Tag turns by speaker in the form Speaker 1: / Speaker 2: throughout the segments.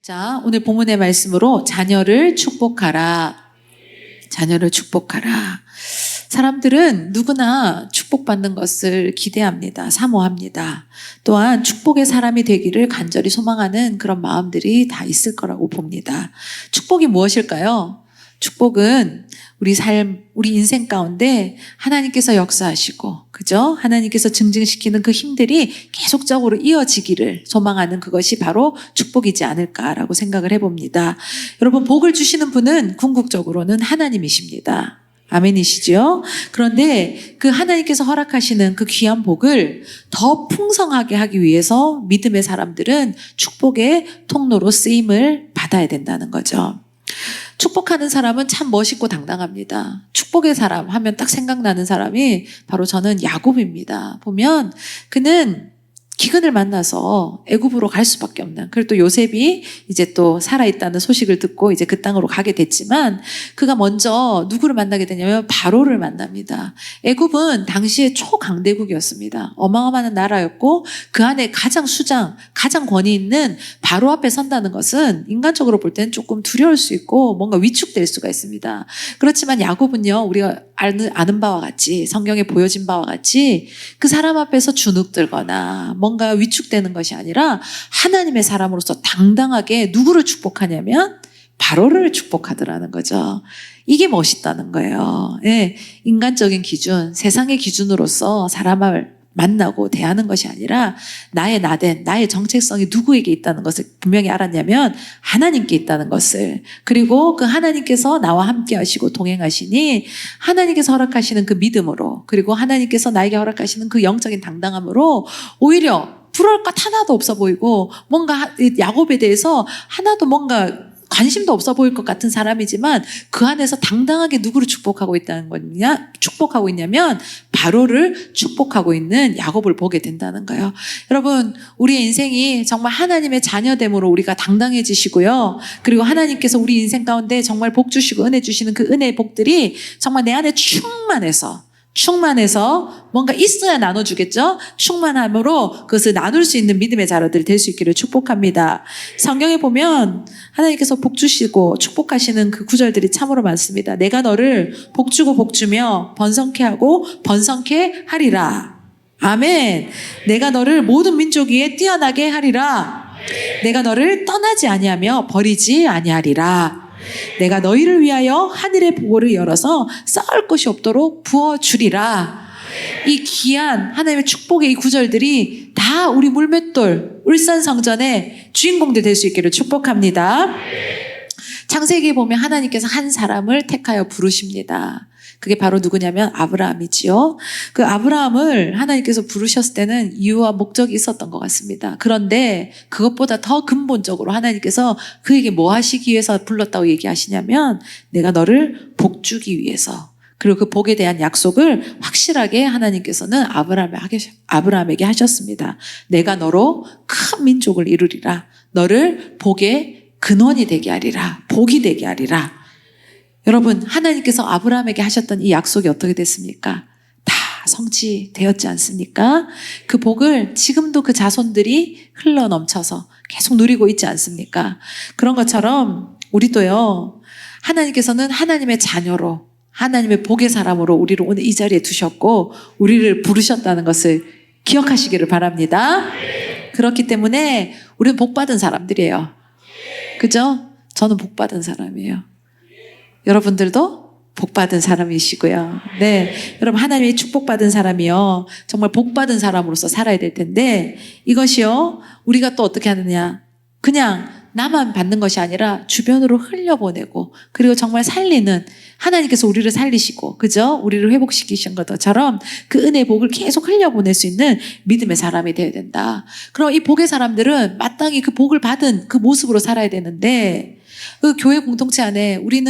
Speaker 1: 자, 오늘 본문의 말씀으로 자녀를 축복하라. 자녀를 축복하라. 사람들은 누구나 축복받는 것을 기대합니다. 사모합니다. 또한 축복의 사람이 되기를 간절히 소망하는 그런 마음들이 다 있을 거라고 봅니다. 축복이 무엇일까요? 축복은 우리 삶, 우리 인생 가운데 하나님께서 역사하시고, 그죠? 하나님께서 증증시키는 그 힘들이 계속적으로 이어지기를 소망하는 그것이 바로 축복이지 않을까라고 생각을 해봅니다. 여러분, 복을 주시는 분은 궁극적으로는 하나님이십니다. 아멘이시죠? 그런데 그 하나님께서 허락하시는 그 귀한 복을 더 풍성하게 하기 위해서 믿음의 사람들은 축복의 통로로 쓰임을 받아야 된다는 거죠. 축복하는 사람은 참 멋있고 당당합니다. 축복의 사람 하면 딱 생각나는 사람이 바로 저는 야곱입니다. 보면 그는 기근을 만나서 애굽으로 갈 수밖에 없는, 그리고 또 요셉이 이제 또 살아있다는 소식을 듣고 이제 그 땅으로 가게 됐지만 그가 먼저 누구를 만나게 되냐면 바로를 만납니다. 애굽은 당시에 초강대국이었습니다. 어마어마한 나라였고 그 안에 가장 수장, 가장 권위 있는 바로 앞에 선다는 것은 인간적으로 볼 때는 조금 두려울 수 있고 뭔가 위축될 수가 있습니다. 그렇지만 야곱은요, 우리가 아는 바와 같이, 성경에 보여진 바와 같이 그 사람 앞에서 주눅들거나 뭔가 위축되는 것이 아니라 하나님의 사람으로서 당당하게 누구를 축복하냐면 바로를 축복하더라는 거죠. 이게 멋있다는 거예요. 예, 인간적인 기준, 세상의 기준으로서 사람을 만나고 대하는 것이 아니라 나의 나된, 나의 정체성이 누구에게 있다는 것을 분명히 알았냐면 하나님께 있다는 것을, 그리고 그 하나님께서 나와 함께 하시고 동행하시니 하나님께서 허락하시는 그 믿음으로, 그리고 하나님께서 나에게 허락하시는 그 영적인 당당함으로 오히려 부러울 것 하나도 없어 보이고 뭔가 야곱에 대해서 하나도 뭔가 관심도 없어 보일 것 같은 사람이지만 그 안에서 당당하게 누구를 축복하고 있다는 거냐? 축복하고 있냐면 바로를 축복하고 있는 야곱을 보게 된다는 거예요. 여러분, 우리의 인생이 정말 하나님의 자녀됨으로 우리가 당당해지시고요. 그리고 하나님께서 우리 인생 가운데 정말 복 주시고 은혜 주시는 그 은혜의 복들이 정말 내 안에 충만해서 뭔가 있어야 나눠주겠죠? 충만함으로 그것을 나눌 수 있는 믿음의 자녀들 될 수 있기를 축복합니다. 성경에 보면 하나님께서 복 주시고 축복하시는 그 구절들이 참으로 많습니다. 내가 너를 복 주고 복 주며 번성케 하고 번성케 하리라. 아멘. 내가 너를 모든 민족 위에 뛰어나게 하리라. 내가 너를 떠나지 아니하며 버리지 아니하리라. 내가 너희를 위하여 하늘의 보고를 열어서 쌓을 것이 없도록 부어주리라. 이 귀한 하나님의 축복의 이 구절들이 다 우리 물맷돌 울산성전의 주인공들 될 수 있기를 축복합니다. 창세기에 보면 하나님께서 한 사람을 택하여 부르십니다. 그게 바로 누구냐면 아브라함이지요. 그 아브라함을 하나님께서 부르셨을 때는 이유와 목적이 있었던 것 같습니다. 그런데 그것보다 더 근본적으로 하나님께서 그에게 뭐 하시기 위해서 불렀다고 얘기하시냐면 내가 너를 복 주기 위해서, 그리고 그 복에 대한 약속을 확실하게 하나님께서는 아브라함에게 하셨습니다. 내가 너로 큰 민족을 이루리라. 너를 복의 근원이 되게 하리라. 복이 되게 하리라. 여러분, 하나님께서 아브라함에게 하셨던 이 약속이 어떻게 됐습니까? 다 성취되었지 않습니까? 그 복을 지금도 그 자손들이 흘러 넘쳐서 계속 누리고 있지 않습니까? 그런 것처럼 우리도요, 하나님께서는 하나님의 자녀로, 하나님의 복의 사람으로 우리를 오늘 이 자리에 두셨고 우리를 부르셨다는 것을 기억하시기를 바랍니다. 그렇기 때문에 우리는 복받은 사람들이에요. 그죠? 저는 복받은 사람이에요. 여러분들도 복받은 사람이시고요. 네, 여러분, 하나님의 축복받은 사람이요, 정말 복받은 사람으로서 살아야 될 텐데 이것이요, 우리가 또 어떻게 하느냐, 그냥 나만 받는 것이 아니라 주변으로 흘려보내고, 그리고 정말 살리는, 하나님께서 우리를 살리시고, 그죠? 우리를 회복시키신 것처럼 그 은혜의 복을 계속 흘려보낼 수 있는 믿음의 사람이 되어야 된다. 그럼 이 복의 사람들은 마땅히 그 복을 받은 그 모습으로 살아야 되는데 그 교회 공동체 안에 우리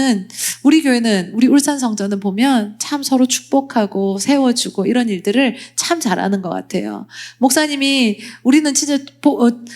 Speaker 1: 교회는, 우리 울산성전은 보면 참 서로 축복하고 세워주고 이런 일들을 참 잘하는 것 같아요. 목사님이 우리는 진짜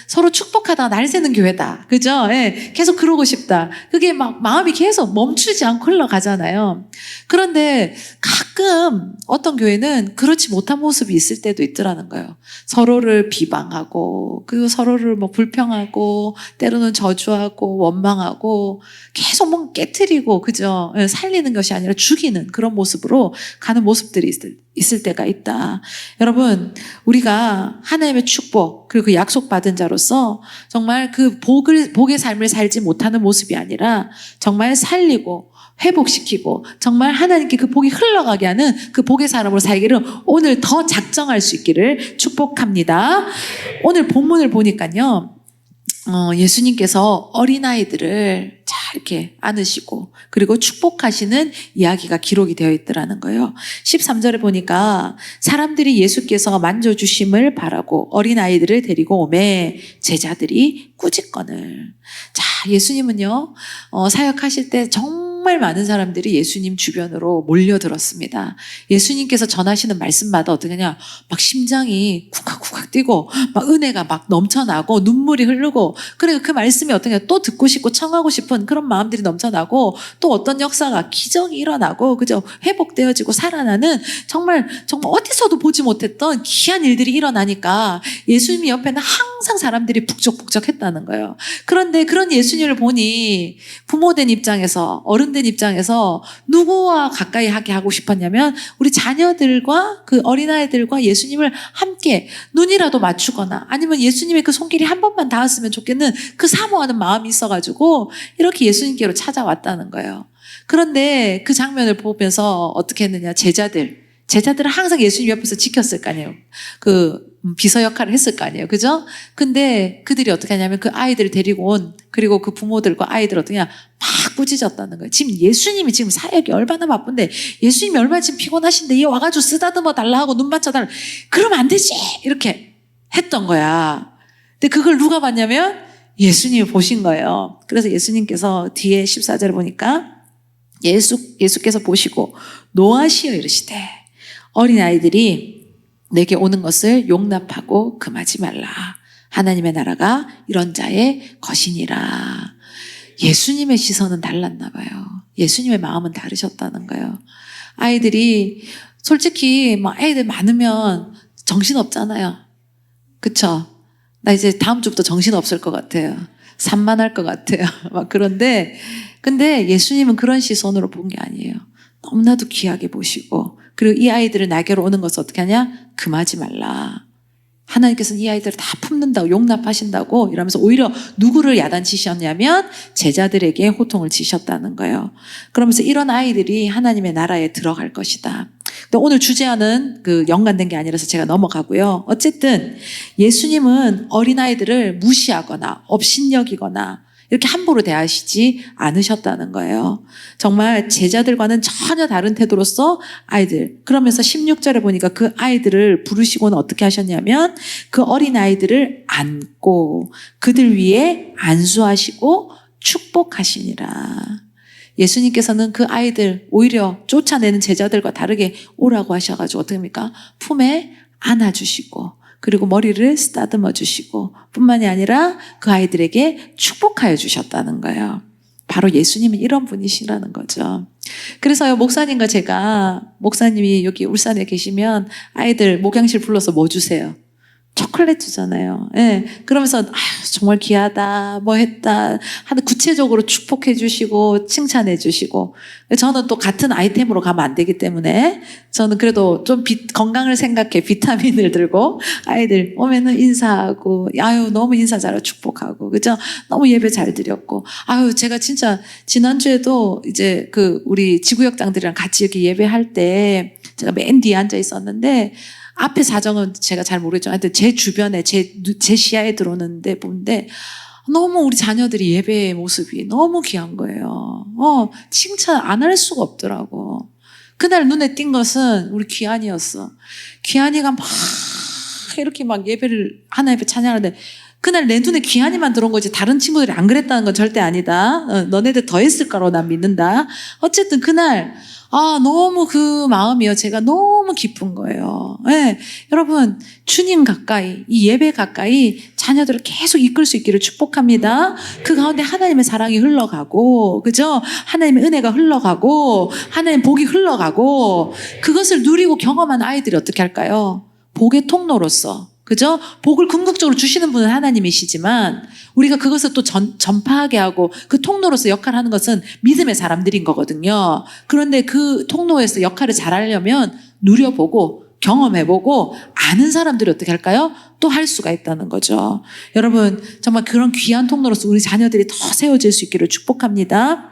Speaker 1: 서로 축복하다가 날 새는 교회다. 그죠? 예, 계속 그러고 싶다. 그게 막 마음이 계속 멈추지 않고 흘러가잖아요. 그런데 가끔 어떤 교회는 그렇지 못한 모습이 있을 때도 있더라는 거예요. 서로를 비방하고, 그리고 서로를 뭐 불평하고, 때로는 저주하고, 원망하고, 계속 뭔가 깨트리고, 그죠? 살리는 것이 아니라 죽이는 그런 모습으로 가는 모습들이 있을 때가 있다. 여러분, 우리가 하나님의 축복, 그리고 그 약속받은 자로서 정말 그 복의 삶을 살지 못하는 모습이 아니라 정말 살리고, 회복시키고 정말 하나님께 그 복이 흘러가게 하는 그 복의 사람으로 살기를 오늘 더 작정할 수 있기를 축복합니다. 오늘 본문을 보니까요, 예수님께서 어린아이들을 잘 이렇게 안으시고 그리고 축복하시는 이야기가 기록이 되어 있더라는 거예요. 13절에 보니까 사람들이 예수께서 만져주심을 바라고 어린아이들을 데리고 오매 제자들이 꾸짖거늘. 자, 예수님은요, 사역하실 때 정말 많은 사람들이 예수님 주변으로 몰려들었습니다. 예수님께서 전하시는 말씀마다 어떻게 하냐, 막 심장이 쿵쾅쿵쾅 뛰고 막 은혜가 막 넘쳐나고 눈물이 흐르고, 그리고 그 말씀이 어떻게 하냐, 또 듣고 싶고 청하고 싶은 그런 마음들이 넘쳐나고, 또 어떤 역사가 기적이 일어나고, 그죠, 회복되어지고 살아나는 정말 어디서도 보지 못했던 귀한 일들이 일어나니까 예수님 옆에는 항상 사람들이 북적북적했다는 거예요. 그런데 그런 예수님을 보니 부모된 입장에서, 어른된 입장에서 누구와 가까이 하게 하고 싶었냐면 우리 자녀들과 그 어린아이들과 예수님을 함께 눈이라도 맞추거나 아니면 예수님의 그 손길이 한 번만 닿았으면 좋겠는 그 사모하는 마음이 있어가지고 이렇게 예수님께로 찾아왔다는 거예요. 그런데 그 장면을 보면서 어떻게 했느냐, 제자들은 항상 예수님 옆에서 지켰을 거 아니에요. 그 비서 역할을 했을 거 아니에요. 그죠? 근데 그들이 어떻게 하냐면 그 아이들을 데리고 온, 그리고 그 부모들과 아이들 어떻게 하냐, 막 꾸짖었다는 거예요. 지금 예수님이 지금 사역이 얼마나 바쁜데, 예수님이 얼마나 지금 피곤하신데 얘 와가지고 쓰다듬어 달라 하고 눈 맞춰 달라, 그러면 안 되지, 이렇게 했던 거야. 근데 그걸 누가 봤냐면 예수님이 보신 거예요. 그래서 예수님께서 뒤에 14절에 보니까 예수께서 보시고 노하시어 이르시되 어린아이들이 내게 오는 것을 용납하고 금하지 말라. 하나님의 나라가 이런 자의 것이니라. 예수님의 시선은 달랐나 봐요. 예수님의 마음은 다르셨다는 거예요. 아이들이 솔직히 막 애들 많으면 정신없잖아요. 그쵸? 나 이제 다음 주부터 정신없을 것 같아요. 산만할 것 같아요. 막 근데 예수님은 그런 시선으로 본 게 아니에요. 너무나도 귀하게 보시고, 그리고 이 아이들을 나에게로 오는 것을 어떻게 하냐? 금하지 말라. 하나님께서는 이 아이들을 다 품는다고, 용납하신다고 이러면서 오히려 누구를 야단치셨냐면 제자들에게 호통을 치셨다는 거예요. 그러면서 이런 아이들이 하나님의 나라에 들어갈 것이다. 근데 오늘 주제와는 연관된 게 아니라서 제가 넘어가고요. 어쨌든 예수님은 어린아이들을 무시하거나 업신여기거나 이렇게 함부로 대하시지 않으셨다는 거예요. 정말 제자들과는 전혀 다른 태도로서 아이들, 그러면서 16절에 보니까 그 아이들을 부르시고는 어떻게 하셨냐면 그 어린아이들을 안고 그들 위에 안수하시고 축복하시니라. 예수님께서는 그 아이들 오히려 쫓아내는 제자들과 다르게 오라고 하셔가지고 어떻게 합니까? 품에 안아주시고 그리고 머리를 쓰다듬어 주시고 뿐만이 아니라 그 아이들에게 축복하여 주셨다는 거예요. 바로 예수님은 이런 분이시라는 거죠. 그래서요, 목사님과 목사님이 여기 울산에 계시면 아이들 목양실 불러서 뭐 주세요? 초콜릿 주잖아요. 예. 그러면서 정말 귀하다, 뭐 했다 하는 구체적으로 축복해 주시고 칭찬해 주시고, 저는 또 같은 아이템으로 가면 안 되기 때문에 저는 그래도 좀 건강을 생각해 비타민을 들고 아이들 오면은 인사하고, 아유 너무 인사 잘하고 축복하고, 그죠? 너무 예배 잘 드렸고, 아유 제가 진짜 지난주에도 이제 우리 지구역장들이랑 같이 이렇게 예배할 때 제가 맨 뒤에 앉아 있었는데, 앞에 사정은 제가 잘 모르겠죠. 하여튼 제 주변에 제 시야에 들어오는데 보는데 너무 우리 자녀들이 예배의 모습이 너무 귀한 거예요. 칭찬 안 할 수가 없더라고. 그날 눈에 띈 것은 우리 귀한이었어. 귀한이가 막 이렇게 막 예배를 하나님께 찬양하는데 그날 내 눈에 귀한이만 들어온 거지 다른 친구들이 안 그랬다는 건 절대 아니다. 너네들 더 했을 거라고 난 믿는다. 어쨌든 그날 너무 그 마음이요. 제가 너무 기쁜 거예요. 네. 여러분, 주님 가까이, 이 예배 가까이 자녀들을 계속 이끌 수 있기를 축복합니다. 그 가운데 하나님의 사랑이 흘러가고, 그죠? 하나님의 은혜가 흘러가고, 하나님의 복이 흘러가고, 그것을 누리고 경험한 아이들이 어떻게 할까요? 복의 통로로서. 그죠? 복을 궁극적으로 주시는 분은 하나님이시지만 우리가 그것을 또 전파하게 하고 그 통로로서 역할을 하는 것은 믿음의 사람들인 거거든요. 그런데 그 통로에서 역할을 잘하려면 누려보고 경험해보고 아는 사람들이 어떻게 할까요? 또 할 수가 있다는 거죠. 여러분 정말 그런 귀한 통로로서 우리 자녀들이 더 세워질 수 있기를 축복합니다.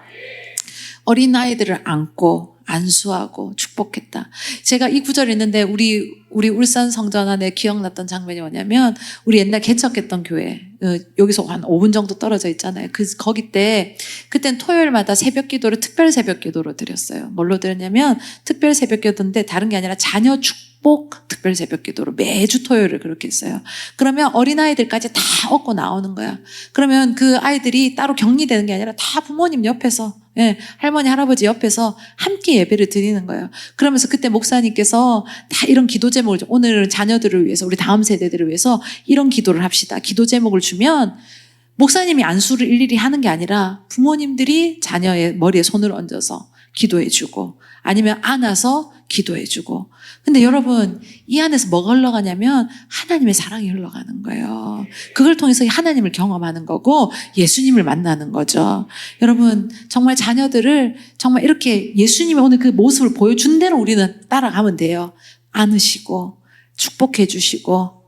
Speaker 1: 어린 아이들을 안고 안수하고 축복했다. 제가 이 구절이 있는데 우리 울산 성전 안에 기억났던 장면이 뭐냐면 우리 옛날 개척했던 교회 여기서 한 5분 정도 떨어져 있잖아요. 거기 그땐 토요일마다 새벽 기도를 특별 새벽 기도로 드렸어요. 뭘로 드렸냐면 특별 새벽 기도인데 다른 게 아니라 자녀 축복 특별 새벽 기도로 매주 토요일을 그렇게 했어요. 그러면 어린아이들까지 다 얻고 나오는 거야. 그러면 그 아이들이 따로 격리되는 게 아니라 다 부모님 옆에서 할머니 할아버지 옆에서 함께 예배를 드리는 거예요. 그러면서 그때 목사님께서 다 이런 기도 제목을 오늘은 자녀들을 위해서 우리 다음 세대들을 위해서 이런 기도를 합시다. 기도 제목을 주면 목사님이 안수를 일일이 하는 게 아니라 부모님들이 자녀의 머리에 손을 얹어서 기도해주고 아니면 안아서 기도해주고. 근데 여러분 이 안에서 뭐가 흘러가냐면 하나님의 사랑이 흘러가는 거예요. 그걸 통해서 하나님을 경험하는 거고 예수님을 만나는 거죠. 여러분 정말 자녀들을 정말 이렇게 예수님의 오늘 그 모습을 보여준 대로 우리는 따라가면 돼요. 안으시고 축복해 주시고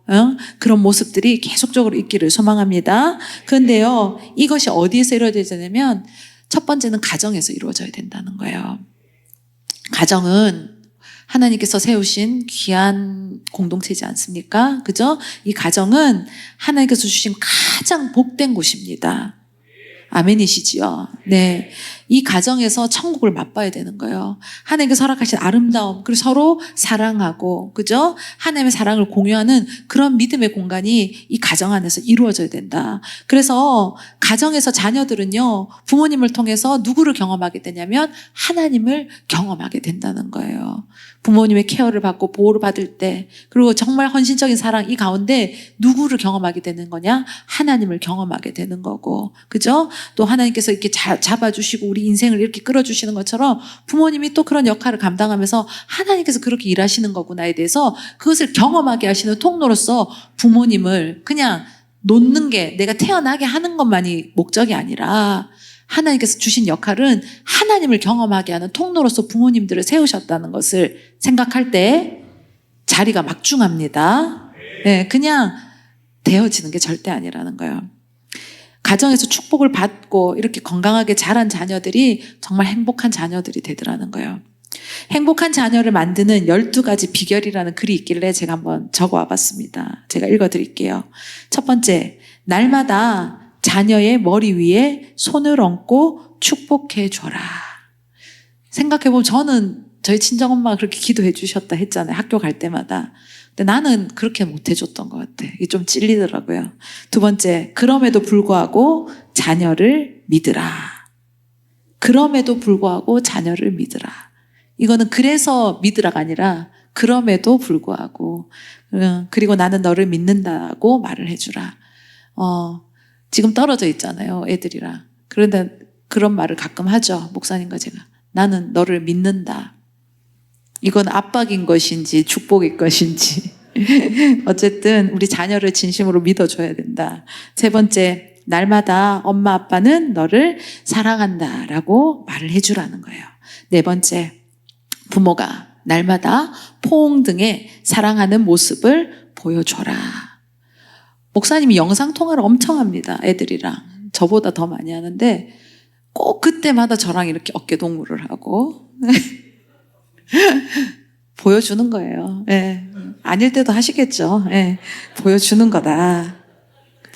Speaker 1: 그런 모습들이 계속적으로 있기를 소망합니다. 그런데요 이것이 어디에서 이루어져야 되냐면 첫 번째는 가정에서 이루어져야 된다는 거예요. 가정은 하나님께서 세우신 귀한 공동체이지 않습니까? 그죠? 이 가정은 하나님께서 주신 가장 복된 곳입니다. 아멘이시지요? 네. 이 가정에서 천국을 맛봐야 되는 거예요. 하나님께서 허락하신 아름다움, 그리고 서로 사랑하고, 그죠? 하나님의 사랑을 공유하는 그런 믿음의 공간이 이 가정 안에서 이루어져야 된다. 그래서 가정에서 자녀들은요, 부모님을 통해서 누구를 경험하게 되냐면 하나님을 경험하게 된다는 거예요. 부모님의 케어를 받고 보호를 받을 때, 그리고 정말 헌신적인 사랑 이 가운데 누구를 경험하게 되는 거냐? 하나님을 경험하게 되는 거고, 그죠? 또 하나님께서 이렇게 잡아주시고 우리 인생을 이렇게 끌어주시는 것처럼 부모님이 또 그런 역할을 감당하면서 하나님께서 그렇게 일하시는 거구나에 대해서 그것을 경험하게 하시는 통로로서 부모님을 그냥 놓는 게 내가 태어나게 하는 것만이 목적이 아니라 하나님께서 주신 역할은 하나님을 경험하게 하는 통로로서 부모님들을 세우셨다는 것을 생각할 때 자리가 막중합니다. 네, 그냥 되어지는 게 절대 아니라는 거예요. 가정에서 축복을 받고 이렇게 건강하게 자란 자녀들이 정말 행복한 자녀들이 되더라는 거예요. 행복한 자녀를 만드는 12가지 비결이라는 글이 있길래 제가 한번 적어와 봤습니다. 제가 읽어드릴게요. 첫 번째, 날마다 자녀의 머리 위에 손을 얹고 축복해 줘라. 생각해보면 저는 저희 친정엄마가 그렇게 기도해 주셨다 했잖아요. 학교 갈 때마다. 근데 나는 그렇게 못 해줬던 것 같아. 이게 좀 찔리더라고요. 두 번째, 그럼에도 불구하고 자녀를 믿으라. 그럼에도 불구하고 자녀를 믿으라. 이거는 그래서 믿으라가 아니라 그럼에도 불구하고 그리고 나는 너를 믿는다고 말을 해주라. 지금 떨어져 있잖아요. 애들이랑. 그런데 그런 말을 가끔 하죠. 목사님과 제가. 나는 너를 믿는다. 이건 압박인 것인지 축복일 것인지 어쨌든 우리 자녀를 진심으로 믿어줘야 된다. 세 번째, 날마다 엄마 아빠는 너를 사랑한다라고 말을 해주라는 거예요. 네 번째, 부모가 날마다 포옹 등의 사랑하는 모습을 보여줘라. 목사님이 영상통화를 엄청 합니다. 애들이랑. 저보다 더 많이 하는데 꼭 그때마다 저랑 이렇게 어깨동무를 하고 보여주는 거예요. 네. 아닐 때도 하시겠죠. 네. 보여주는 거다.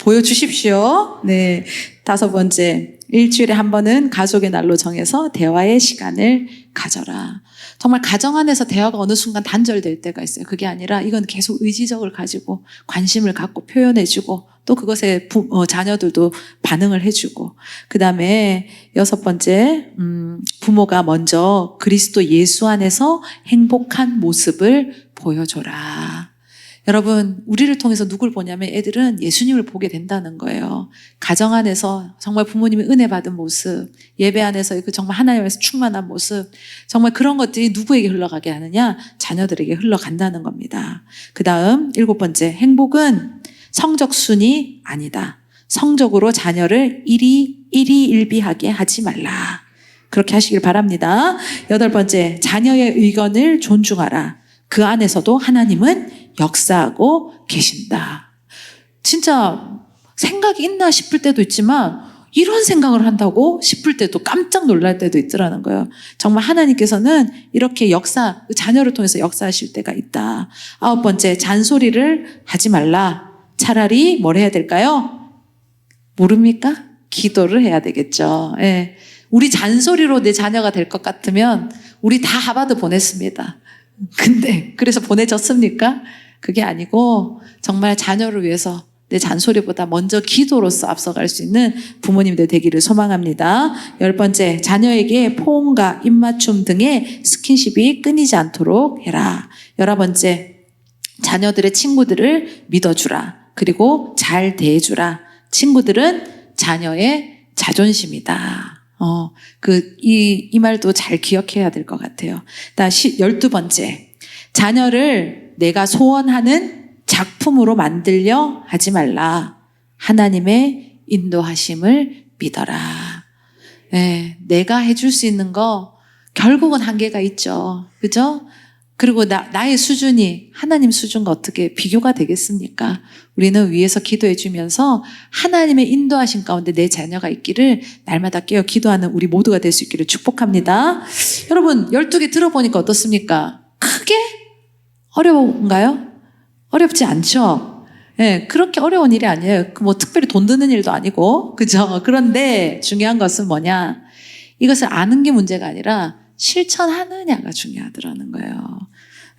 Speaker 1: 보여주십시오. 네. 5번째, 일주일에 한 번은 가족의 날로 정해서 대화의 시간을 가져라. 정말 가정 안에서 대화가 어느 순간 단절될 때가 있어요. 그게 아니라 이건 계속 의지적으로 가지고 관심을 갖고 표현해주고 또 그것에 자녀들도 반응을 해주고, 그 다음에 6번째, 부모가 먼저 그리스도 예수 안에서 행복한 모습을 보여줘라. 여러분, 우리를 통해서 누굴 보냐면 애들은 예수님을 보게 된다는 거예요. 가정 안에서 정말 부모님이 은혜 받은 모습, 예배 안에서 그 정말 하나님에서 충만한 모습, 정말 그런 것들이 누구에게 흘러가게 하느냐? 자녀들에게 흘러간다는 겁니다. 그 다음 7번째, 행복은 성적순이 아니다. 성적으로 자녀를 일희일비하게 하지 말라. 그렇게 하시길 바랍니다. 8번째, 자녀의 의견을 존중하라. 그 안에서도 하나님은 역사하고 계신다. 진짜 생각이 있나 싶을 때도 있지만 이런 생각을 한다고 싶을 때도 깜짝 놀랄 때도 있더라는 거예요. 정말 하나님께서는 이렇게 자녀를 통해서 역사하실 때가 있다. 9번째, 잔소리를 하지 말라. 차라리 뭘 해야 될까요? 모릅니까? 기도를 해야 되겠죠. 예. 우리 잔소리로 내 자녀가 될 것 같으면 우리 다 하버드 보냈습니다. 근데 그래서 보내졌습니까? 그게 아니고 정말 자녀를 위해서 내 잔소리보다 먼저 기도로서 앞서갈 수 있는 부모님들 되기를 소망합니다. 10번째, 자녀에게 포옹과 입맞춤 등의 스킨십이 끊이지 않도록 해라. 11번째, 자녀들의 친구들을 믿어주라. 그리고 잘 대해주라. 친구들은 자녀의 자존심이다. 이 말도 잘 기억해야 될 것 같아요. 12번째, 자녀를 내가 소원하는 작품으로 만들려 하지 말라. 하나님의 인도하심을 믿어라. 네, 내가 해줄 수 있는 거 결국은 한계가 있죠. 그죠? 그리고 나의 수준이 하나님 수준과 어떻게 비교가 되겠습니까? 우리는 위에서 기도해 주면서 하나님의 인도하심 가운데 내 자녀가 있기를 날마다 깨어 기도하는 우리 모두가 될 수 있기를 축복합니다. 여러분, 12개 들어보니까 어떻습니까? 크게 어려운가요? 어렵지 않죠? 네, 그렇게 어려운 일이 아니에요. 뭐 특별히 돈 드는 일도 아니고, 그죠? 그런데 중요한 것은 뭐냐? 이것을 아는 게 문제가 아니라 실천하느냐가 중요하더라는 거예요.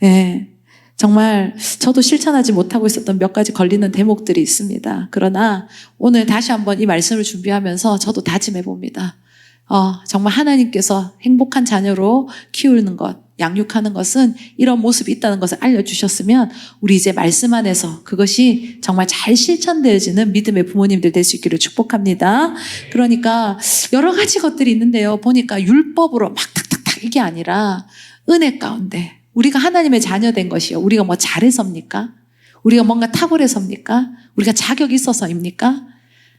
Speaker 1: 네, 정말 저도 실천하지 못하고 있었던 몇 가지 걸리는 대목들이 있습니다. 그러나 오늘 다시 한번 이 말씀을 준비하면서 저도 다짐해 봅니다. 정말 하나님께서 행복한 자녀로 키우는 것, 양육하는 것은 이런 모습이 있다는 것을 알려주셨으면 우리 이제 말씀 안에서 그것이 정말 잘 실천되어지는 믿음의 부모님들 될 수 있기를 축복합니다. 그러니까 여러 가지 것들이 있는데요. 보니까 율법으로 막 탁탁탁 이게 아니라 은혜 가운데 우리가 하나님의 자녀된 것이요. 우리가 뭐 잘해서입니까? 우리가 뭔가 탁월해서입니까? 우리가 자격이 있어서입니까?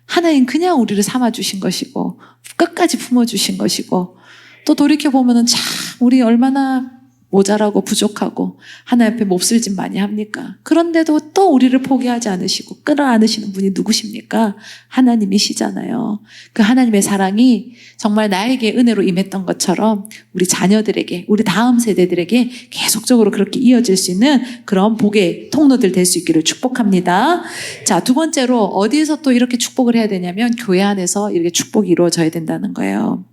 Speaker 1: 하나님 그냥 우리를 삼아주신 것이고 끝까지 품어주신 것이고 또 돌이켜보면 참 우리 얼마나 모자라고 부족하고 하나님 앞에 몹쓸 짓 많이 합니까? 그런데도 또 우리를 포기하지 않으시고 끌어안으시는 분이 누구십니까? 하나님이시잖아요. 그 하나님의 사랑이 정말 나에게 은혜로 임했던 것처럼 우리 자녀들에게, 우리 다음 세대들에게 계속적으로 그렇게 이어질 수 있는 그런 복의 통로들 될 수 있기를 축복합니다. 자, 2번째로 어디에서 또 이렇게 축복을 해야 되냐면 교회 안에서 이렇게 축복이 이루어져야 된다는 거예요.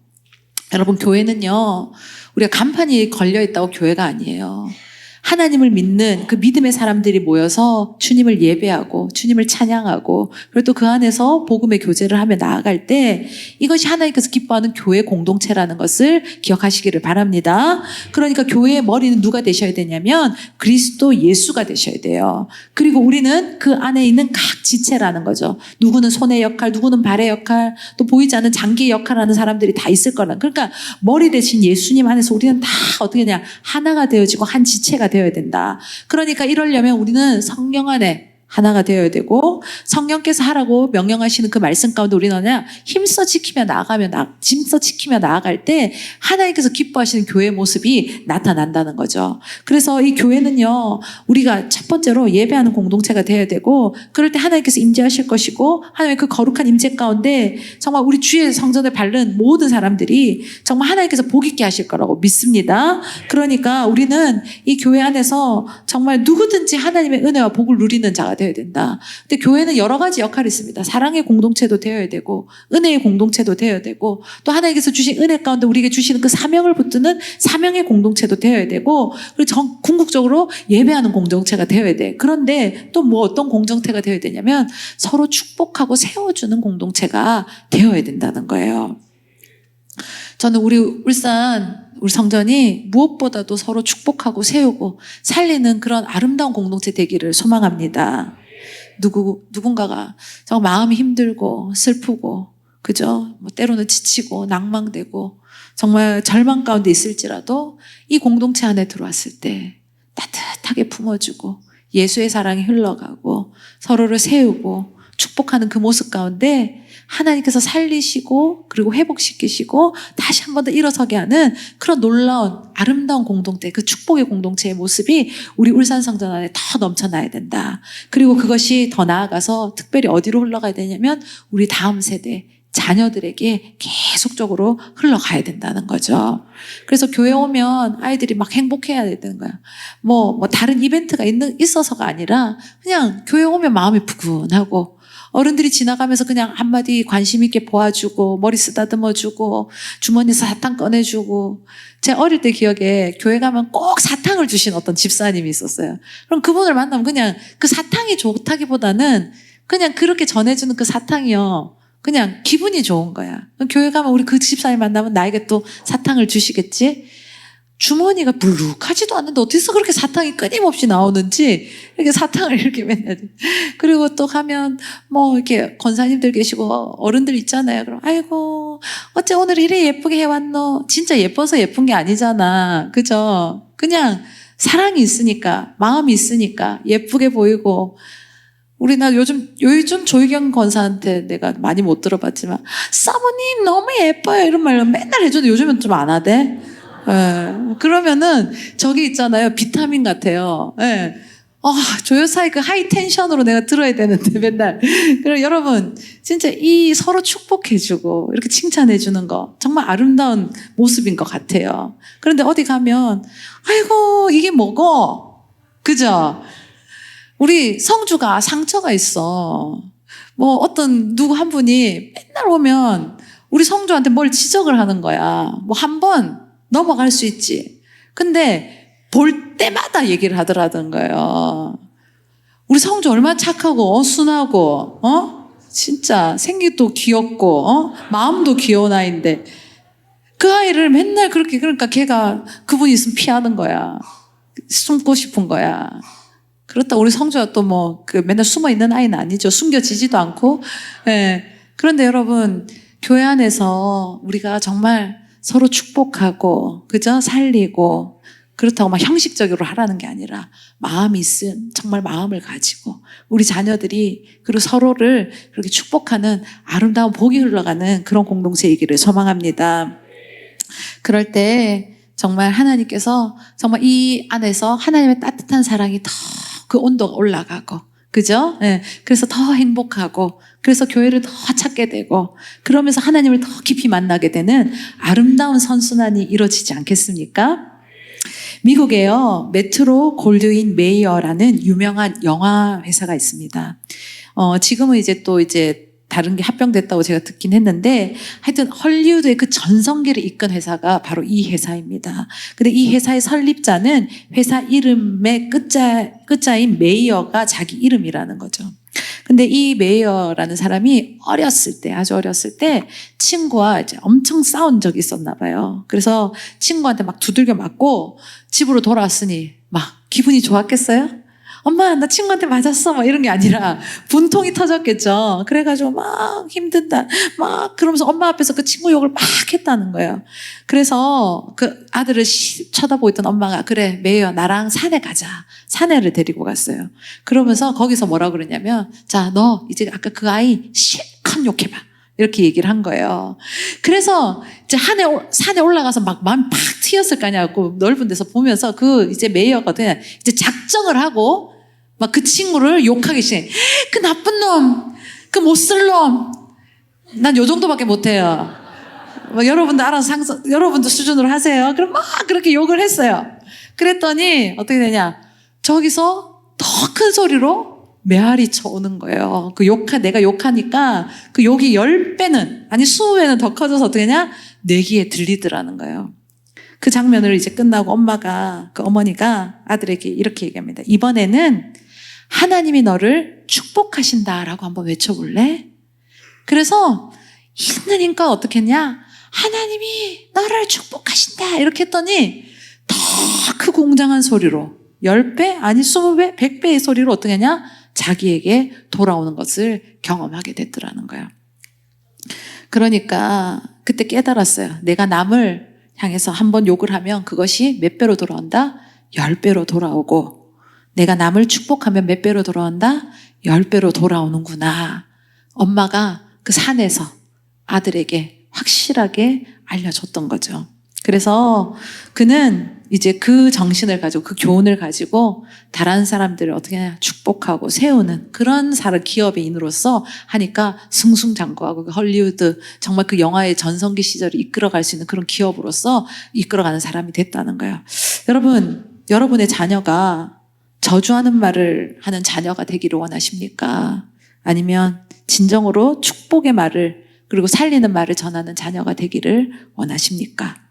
Speaker 1: 여러분, 교회는요, 우리가 간판이 걸려있다고 교회가 아니에요. 하나님을 믿는 그 믿음의 사람들이 모여서 주님을 예배하고 주님을 찬양하고 그리고 또 그 안에서 복음의 교제를 하며 나아갈 때 이것이 하나님께서 기뻐하는 교회 공동체라는 것을 기억하시기를 바랍니다. 그러니까 교회의 머리는 누가 되셔야 되냐면 그리스도 예수가 되셔야 돼요. 그리고 우리는 그 안에 있는 각 지체라는 거죠. 누구는 손의 역할, 누구는 발의 역할, 또 보이지 않는 장기의 역할을 하는 사람들이 다 있을 거라. 그러니까 머리 대신 예수님 안에서 우리는 다 어떻게 하냐, 하나가 되어지고 한 지체가 되어야 된다. 그러니까 이러려면 우리는 성령 안에 하나가 되어야 되고 성령께서 하라고 명령하시는 그 말씀 가운데 우리는 뭐냐, 힘써 지키며 나아갈 때 하나님께서 기뻐하시는 교회의 모습이 나타난다는 거죠. 그래서 이 교회는요, 우리가 첫 번째로 예배하는 공동체가 되어야 되고 그럴 때 하나님께서 임재하실 것이고 하나님의 그 거룩한 임재 가운데 정말 우리 주의 성전을 밟는 모든 사람들이 정말 하나님께서 복 있게 하실 거라고 믿습니다. 그러니까 우리는 이 교회 안에서 정말 누구든지 하나님의 은혜와 복을 누리는 자가 되어야 된다. 근데 교회는 여러 가지 역할이 있습니다. 사랑의 공동체도 되어야 되고 은혜의 공동체도 되어야 되고 또 하나님께서 주신 은혜 가운데 우리에게 주시는 그 사명을 붙드는 사명의 공동체도 되어야 되고 그리고 궁극적으로 예배하는 공동체가 되어야 돼. 그런데 또 뭐 어떤 공동체가 되어야 되냐면 서로 축복하고 세워주는 공동체가 되어야 된다는 거예요. 저는 우리 성전이 무엇보다도 서로 축복하고 세우고 살리는 그런 아름다운 공동체 되기를 소망합니다. 누군가가 정말 마음이 힘들고 슬프고 그죠? 뭐 때로는 지치고 낭망되고 정말 절망 가운데 있을지라도 이 공동체 안에 들어왔을 때 따뜻하게 품어주고 예수의 사랑이 흘러가고 서로를 세우고 축복하는 그 모습 가운데 하나님께서 살리시고 그리고 회복시키시고 다시 한 번 더 일어서게 하는 그런 놀라운 아름다운 공동체, 그 축복의 공동체의 모습이 우리 울산성전 안에 더 넘쳐나야 된다. 그리고 그것이 더 나아가서 특별히 어디로 흘러가야 되냐면 우리 다음 세대 자녀들에게 계속적으로 흘러가야 된다는 거죠. 그래서 교회 오면 아이들이 막 행복해야 되는 거야. 뭐 다른 이벤트가 있어서가 아니라 그냥 교회 오면 마음이 푸근하고 어른들이 지나가면서 그냥 한마디 관심 있게 보아주고 머리 쓰다듬어주고 주머니에서 사탕 꺼내주고 제 어릴 때 기억에 교회 가면 꼭 사탕을 주신 어떤 집사님이 있었어요. 그럼 그분을 만나면 그냥 그 사탕이 좋다기보다는 그냥 그렇게 전해주는 그 사탕이요. 그냥 기분이 좋은 거야. 교회 가면 우리 그 집사님 만나면 나에게 또 사탕을 주시겠지? 주머니가 불룩하지도 않는데 어디서 그렇게 사탕이 끊임없이 나오는지 이렇게 사탕을 이렇게 맨날. 그리고 또 가면 뭐 이렇게 권사님들 계시고 어른들 있잖아요. 그럼 아이고 어째 오늘 이래 예쁘게 해왔노? 진짜 예뻐서 예쁜 게 아니잖아. 그죠? 그냥 사랑이 있으니까 마음이 있으니까 예쁘게 보이고 나 요즘 조희경 권사한테 내가 많이 못 들어봤지만 사모님 너무 예뻐요 이런 말을 맨날 해줘도 요즘은 좀 안 하대. 그러면은 저기 있잖아요. 비타민 같아요. 조효사의 그 하이 텐션으로 내가 들어야 되는데 맨날. 그럼 여러분 진짜 이 서로 축복해주고 이렇게 칭찬해주는 거 정말 아름다운 모습인 것 같아요. 그런데 어디 가면 아이고 이게 뭐고? 그죠? 우리 성주가 상처가 있어. 뭐 어떤 누구 한 분이 맨날 오면 우리 성주한테 뭘 지적을 하는 거야. 뭐 한 번 넘어갈 수 있지. 근데 볼 때마다 얘기를 하더라던 거예요. 우리 성주 얼마나 착하고 순하고 진짜 생기도 귀엽고 마음도 귀여운 아이인데 그 아이를 맨날 그렇게 그러니까 걔가 그분이 있으면 피하는 거야. 숨고 싶은 거야. 그렇다 우리 성주가 또 뭐 그 맨날 숨어 있는 아이는 아니죠. 숨겨지지도 않고. 그런데 여러분 교회 안에서 우리가 정말 서로 축복하고 그죠? 살리고 그렇다고 막 형식적으로 하라는 게 아니라 마음이 있은 정말 마음을 가지고 우리 자녀들이 그리고 서로를 그렇게 축복하는 아름다운 복이 흘러가는 그런 공동체이기를 소망합니다. 그럴 때 정말 하나님께서 정말 이 안에서 하나님의 따뜻한 사랑이 더 그 온도가 올라가고 그죠? 그래서 더 행복하고 그래서 교회를 더 찾게 되고 그러면서 하나님을 더 깊이 만나게 되는 아름다운 선순환이 이루어지지 않겠습니까? 미국에요. 메트로 골드윈 메이어라는 유명한 영화 회사가 있습니다. 지금은 이제 다른 게 합병됐다고 제가 듣긴 했는데 하여튼 헐리우드의 그 전성기를 이끈 회사가 바로 이 회사입니다. 근데 이 회사의 설립자는 회사 이름의 끝자인 메이어가 자기 이름이라는 거죠. 근데 이 메이어라는 사람이 아주 어렸을 때 친구와 이제 엄청 싸운 적이 있었나 봐요. 그래서 친구한테 막 두들겨 맞고 집으로 돌아왔으니 막 기분이 좋았겠어요? 엄마 나 친구한테 맞았어 막 이런 게 아니라 분통이 터졌겠죠. 그래가지고 막 힘든다 막 그러면서 엄마 앞에서 그 친구 욕을 막 했다는 거예요. 그래서 그 아들을 쳐다보고 있던 엄마가 그래 메이어 나랑 산에 가자. 산에를 데리고 갔어요. 그러면서 거기서 뭐라 그러냐면 자 너 이제 아까 그 아이 실컷 욕해봐. 이렇게 얘기를 한 거예요. 그래서 이제 산에 올라가서 막 마음이 팍 튀었을 거 아니냐고 넓은 데서 보면서 그 이제 메이어가 그냥 이제 작정을 하고 막 그 친구를 욕하기 시작해. 그 나쁜 놈, 그 못쓸 놈. 난 요 정도밖에 못해요. 막 여러분도 알아서 여러분도 수준으로 하세요. 그럼 막 그렇게 욕을 했어요. 그랬더니 어떻게 되냐? 저기서 더 큰 소리로 메아리쳐 오는 거예요. 내가 욕하니까 그 욕이 10배는, 아니 20배는 더 커져서 어떻게 하냐? 내 귀에 들리더라는 거예요. 그 장면을 이제 끝나고 그 어머니가 아들에게 이렇게 얘기합니다. 이번에는 하나님이 너를 축복하신다라고 한번 외쳐볼래? 그래서 있는 힘껏 어떻게 했냐? 하나님이 너를 축복하신다 이렇게 했더니 더 크고 웅장한 소리로 10배? 아니 20배? 100배의 소리로 어떻게 하냐? 자기에게 돌아오는 것을 경험하게 됐더라는 거예요. 그러니까 그때 깨달았어요. 내가 남을 향해서 한번 욕을 하면 그것이 몇 배로 돌아온다? 10배로 돌아오고, 내가 남을 축복하면 몇 배로 돌아온다? 10배로 돌아오는구나. 엄마가 그 산에서 아들에게 확실하게 알려줬던 거죠. 그래서 그는 이제 그 정신을 가지고, 그 교훈을 가지고 다른 사람들을 어떻게 하냐? 축복하고 세우는 그런 기업의 인으로서 하니까 승승장구하고 헐리우드 정말 그 영화의 전성기 시절을 이끌어갈 수 있는 그런 기업으로서 이끌어가는 사람이 됐다는 거예요. 여러분, 여러분의 자녀가 저주하는 말을 하는 자녀가 되기를 원하십니까? 아니면 진정으로 축복의 말을, 그리고 살리는 말을 전하는 자녀가 되기를 원하십니까?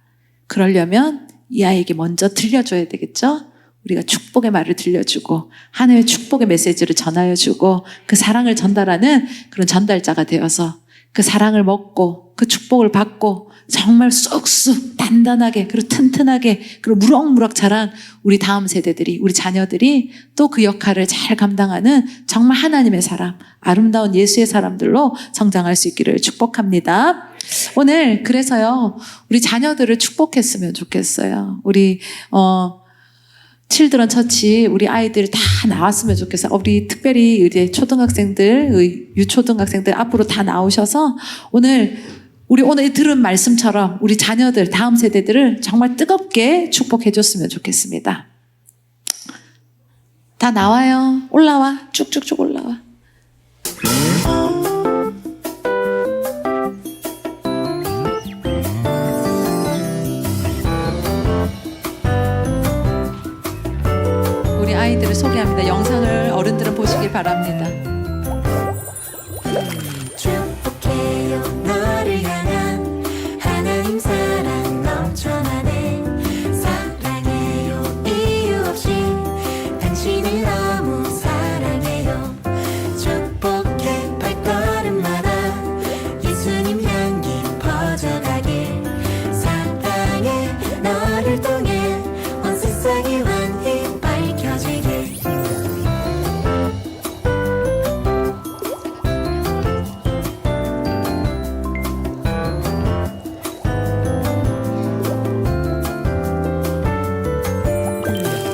Speaker 1: 그러려면 이 아이에게 먼저 들려줘야 되겠죠? 우리가 축복의 말을 들려주고 하나님의 축복의 메시지를 전하여주고 그 사랑을 전달하는 그런 전달자가 되어서 그 사랑을 먹고 그 축복을 받고 정말 쑥쑥 단단하게 그리고 튼튼하게 그리고 무럭무럭 자란 우리 다음 세대들이, 우리 자녀들이 또 그 역할을 잘 감당하는 정말 하나님의 사람, 아름다운 예수의 사람들로 성장할 수 있기를 축복합니다. 오늘 그래서요, 우리 자녀들을 축복했으면 좋겠어요. 우리 칠드런 처치 우리 아이들 다 나왔으면 좋겠어요. 우리 특별히 이제 초등학생들, 유초등학생들 앞으로 다 나오셔서 우리 오늘 들은 말씀처럼 우리 자녀들, 다음 세대들을 정말 뜨겁게 축복해 줬으면 좋겠습니다. 다 나와요. 올라와. 쭉쭉쭉 올라와. 우리 아이들을 소개합니다. 영상을 어른들은 보시길 바랍니다.
Speaker 2: 축복해요 너를 향한 하나님 사랑 넘쳐나네. 사랑해요 이유 없이 당신을 너무 사랑해요. 축복해 발걸음마다 예수님 향기 퍼져가길. 사랑해 너를 통해 온 세상이 환히 밝혀지길.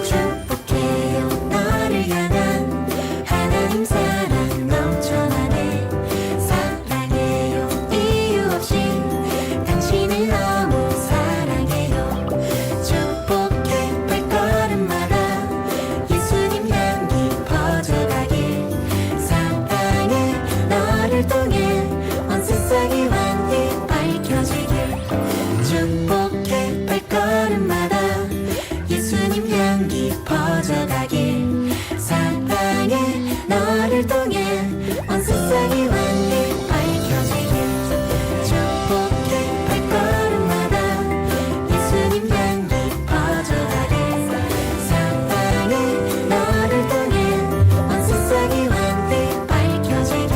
Speaker 2: 축복해요 너를 향한 하나님 사랑 넘쳐나네. 사랑해요 이유 없이 당신을 너무 사랑해요. 축복해 발걸음마다 예수님 향기 퍼져가길. 사랑해 너를 통해 온 세상이 환히 밝혀지길. 축복해 발걸음마다 예수님 향기 퍼져가길. 사랑해 너를 통해 온 세상이 환히 밝혀지길. 축복해 발걸음마다 예수님 향기 퍼져가길. 사랑해 너를 통해 온 세상이 환히 밝혀지길.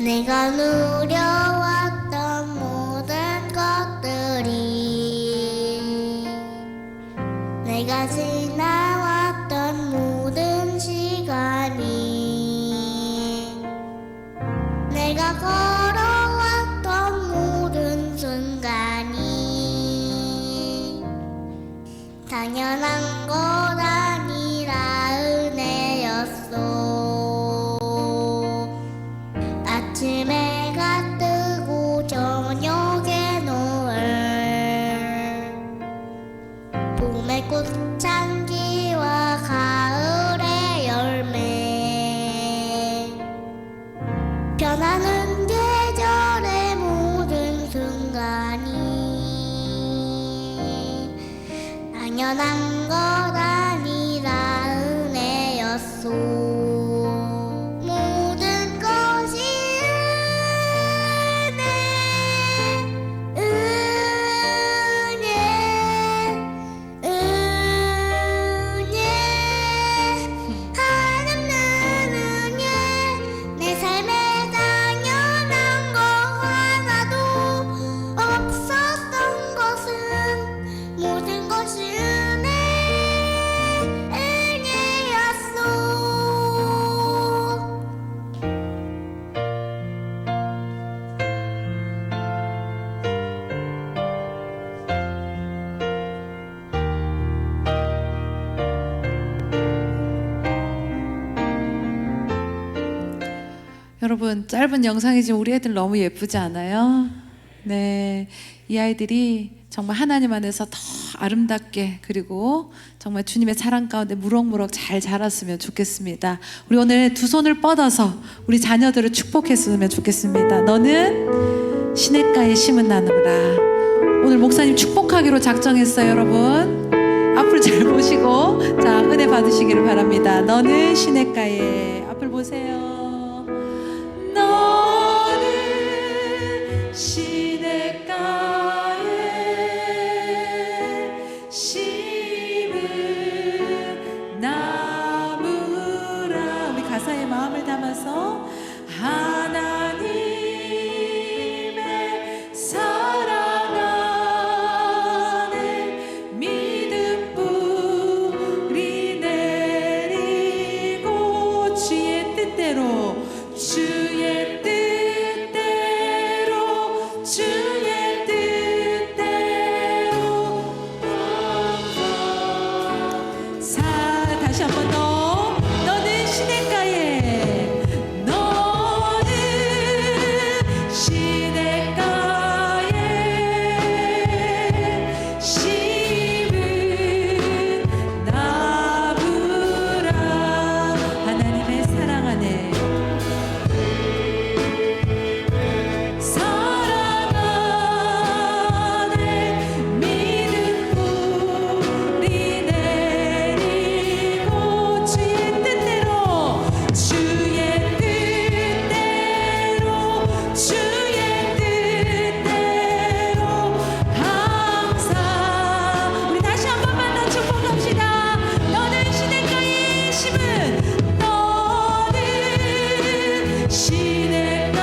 Speaker 2: 내가 누려왔던 모든 것들이, 내가 지나왔던 모든 시간이, 내가 걸어왔던 모든 순간이 당연한 것 아니라 은혜였어. 아침에가 뜨고 저녁에 노을, 봄의 꽃향기와 가을의 변한 것 아니라 은혜였소. 모든 것이 은혜, 은혜, 한없는 은혜. 내 삶에 당연한 거 하나도 없었던 것은 모든 것이 은혜였소.
Speaker 1: 여러분, 짧은 영상이지만 우리 애들 너무 예쁘지 않아요? 네, 이 아이들이 정말 하나님 안에서 더 아름답게, 그리고 정말 주님의 사랑 가운데 무럭무럭 잘 자랐으면 좋겠습니다. 우리 오늘 두 손을 뻗어서 우리 자녀들을 축복했으면 좋겠습니다. 너는 시냇가에 심은 나무라. 오늘 목사님 축복하기로 작정했어요, 여러분. 앞을 잘 보시고 자, 은혜 받으시기를 바랍니다. 너는 시냇가에, 앞을 보세요. 너는 시냇가에 심은 나무라. 우리 가사에 마음을 담아서 하나님의 사랑 안에 믿음 뿌리 내리고 주의 뜻대로, 주의 뜻대로, 주의 뜻대로 다시 한 번 더. 너는 시냇가에, 너는 시냇가에 심은 나무라. 하나님의 사랑 안에, 사랑 안에 믿음 뿌리 내리고 주의 뜻대로, 주의 뜻대로, 주의 뜻대로 항상. 우리 다시 한 번만 더 축복합시다. 너는 시냇가에 심은, 너는 시냇가에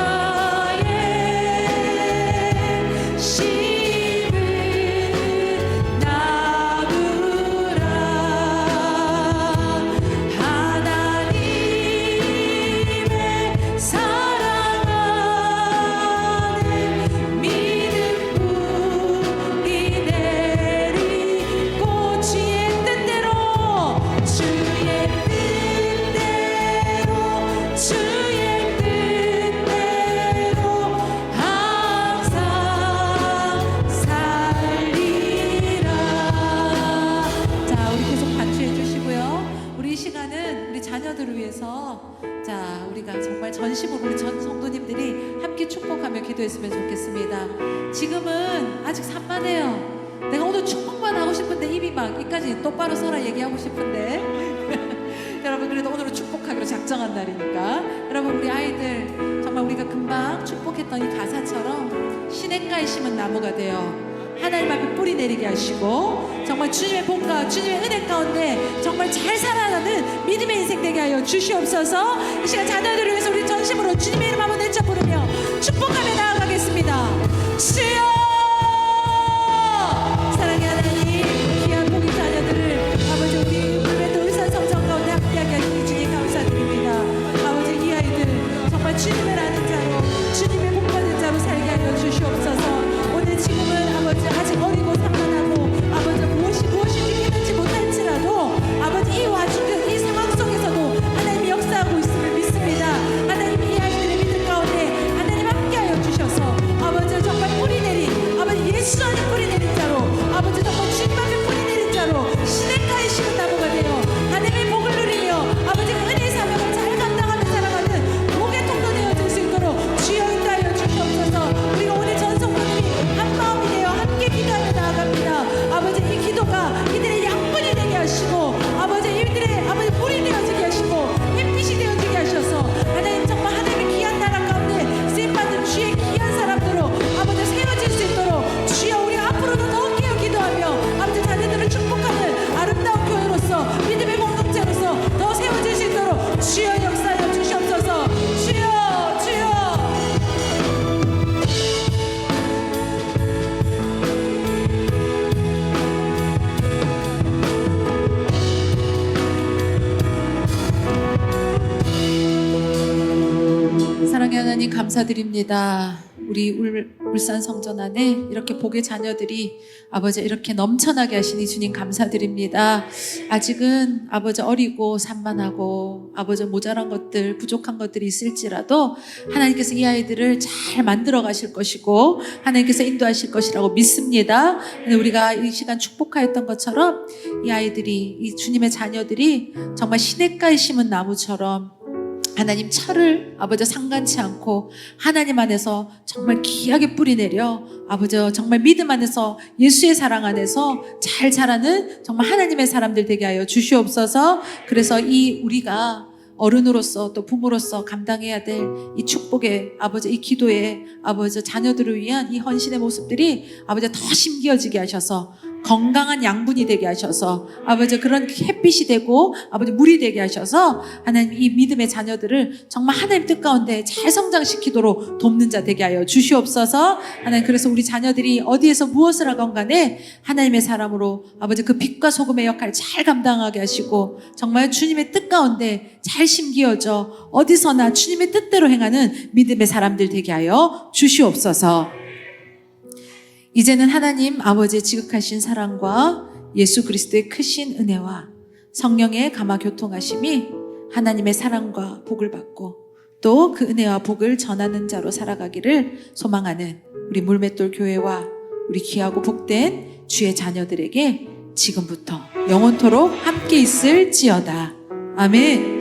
Speaker 1: 심은 나무라. 하나님의 사랑 안에 믿음 뿌리 내리고 주의 뜻대로, 주의 뜻대로, 주의 뜻대로 항상 살리라. 자, 우리 계속 반주해 주시고요. 우리 이 시간은 우리 자녀들을 위해서, 자, 우리가 정말 전심으로 우리 전 성도님들이 함께 축복하며 기도했으면 좋겠습니다. 지금은 아직 산만해요. 내가 오늘 축복만 하고 싶은데 입이 막 이까지 똑바로 서라 얘기하고 싶은데 여러분, 그래도 오늘은 축복하기로 작정한 날이니까 여러분, 우리 아이들 정말 우리가 금방 축복했던 이 가사처럼 시냇가에 심은 나무가 되어 하나님 앞에 뿌리 내리게 하시고 정말 주님의 복과 주님의 은혜 가운데 정말 잘 살아가는 믿음의 인생 되게 하여 주시옵소서. 이 시간 자녀들을 위해서 우리 전심으로 주님의 이름 한번 외쳐 부르며 축복하며 나아가겠습니다. 주여! 사랑의 하나님, 귀한 복인 자녀들을 아버지 우리 울베도 울산성전 가운데 함께하게 하시니 주님 감사드립니다. 아버지, 이 아이들 정말 주님을 아는 자로, 주님의 복받은 자로 살게 하여 주시옵소서. 오늘 지금은 아버지 아직 어리고 산만하고 아버지 무엇이 느끼는지 못할지라도 아버지 이 와중 이 상황 속에서도 하나님이 역사하고 있음을 믿습니다. 하나님이 이 아이들의 믿음 가운데 하나님 함께하여 주셔서 감사드립니다. 우리 울산 성전 안에 이렇게 복의 자녀들이 아버지 이렇게 넘쳐나게 하시니 주님 감사드립니다. 아직은 아버지 어리고 산만하고 아버지 모자란 것들 부족한 것들이 있을지라도 하나님께서 이 아이들을 잘 만들어 가실 것이고 하나님께서 인도하실 것이라고 믿습니다. 우리가 이 시간 축복하였던 것처럼 이 아이들이 이 주님의 자녀들이 정말 시냇가에 심은 나무처럼 하나님 철을 아버지 상관치 않고 하나님 안에서 정말 귀하게 뿌리내려 아버지 정말 믿음 안에서 예수의 사랑 안에서 잘 자라는 정말 하나님의 사람들 되게 하여 주시옵소서. 그래서 이 우리가 어른으로서 또 부모로서 감당해야 될 이 축복의 아버지 이 기도의 아버지 자녀들을 위한 이 헌신의 모습들이 아버지 더 심기어지게 하셔서 건강한 양분이 되게 하셔서 아버지 그런 햇빛이 되고 아버지 물이 되게 하셔서 하나님 이 믿음의 자녀들을 정말 하나님 뜻 가운데 잘 성장시키도록 돕는 자 되게 하여 주시옵소서. 하나님 그래서 우리 자녀들이 어디에서 무엇을 하건 간에 하나님의 사람으로 아버지 그 빛과 소금의 역할을 잘 감당하게 하시고 정말 주님의 뜻 가운데 잘 심기어져 어디서나 주님의 뜻대로 행하는 믿음의 사람들 되게 하여 주시옵소서. 이제는 하나님 아버지의 지극하신 사랑과 예수 그리스도의 크신 은혜와 성령의 감화 교통하심이 하나님의 사랑과 복을 받고 또 그 은혜와 복을 전하는 자로 살아가기를 소망하는 우리 물맷돌 교회와 우리 귀하고 복된 주의 자녀들에게 지금부터 영원토록 함께 있을지어다. 아멘.